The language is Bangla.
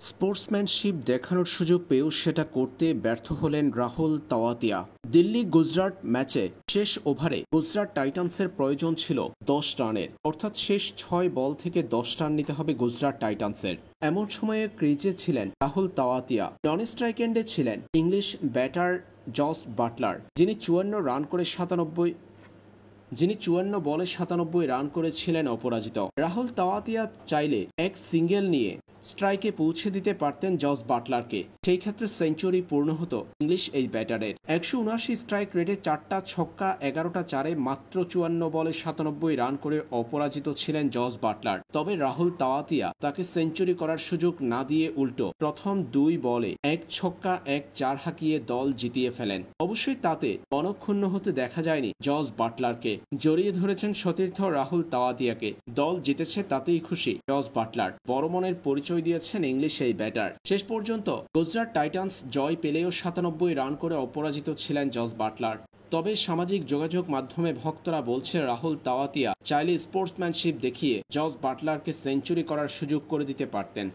স্পোর্টসম্যানশিপ দেখানোর সুযোগ পেয়েও সেটা করতে ব্যর্থ হলেন রাহুল তাওয়াতিয়া। দিল্লি গুজরাট ম্যাচে শেষ ওভারে গুজরাট টাইটান্সের প্রয়োজন ছিল ১০ রানের, অর্থাৎ শেষ ৬ বল থেকে ১০ রান নিতে হবে গুজরাট টাইটান্সের। এমন সময়ে ক্রিজে ছিলেন রাহুল তাওয়াতিয়া, নন স্ট্রাইক এন্ডে ছিলেন ইংলিশ ব্যাটার জস বাটলার, যিনি ৫৪ বলে ৯৭ রান করেছিলেন অপরাজিত। রাহুল তাওয়াতিয়া চাইলে এক সিঙ্গেল নিয়ে স্ট্রাইকে পৌঁছে দিতে পারতেন জস বাটলারকে, সেই ক্ষেত্রে সেঞ্চুরি পূর্ণ হতো ইংলিশ এই ব্যাটারের। ১৭৯ স্ট্রাইক রেটে ৪টা ছক্কা ১১টা চারে মাত্র ৫৪ বলে ৯৭ রান করে অপরাজিত ছিলেন জস বাটলার। তবে রাহুল তাওয়াতিয়া তাকে সেঞ্চুরি করার সুযোগ না দিয়ে উল্টো প্রথম ২ বলে ১ ছক্কা ১ চার হাঁকিয়ে দল জিতিয়ে ফেলেন। অবশ্যই তাতে মনক্ষুণ্ণ হতে দেখা যায়নি জস বাটলারকে, জড়িয়ে ধরেছেন সতীর্থ রাহুল তাওয়াতিয়াকে। দল জিতেছে তাতেই খুশি জস বাটলার, বড় মনের পরিচয় দিয়েছেন ইংলিশ এই ব্যাটার। শেষ পর্যন্ত গুজরাট টাইটান্স জয় পেলেও ৯৭ রান করে অপরাজিত ছিলেন জস বাটলার। তবে সামাজিক যোগাযোগ মাধ্যমে ভক্তরা বলছে রাহুল তাওয়াতিয়া চাইলে স্পোর্টসম্যানশিপ দেখিয়ে জস বাটলারকে সেঞ্চুরি করার সুযোগ করে দিতে পারতেন।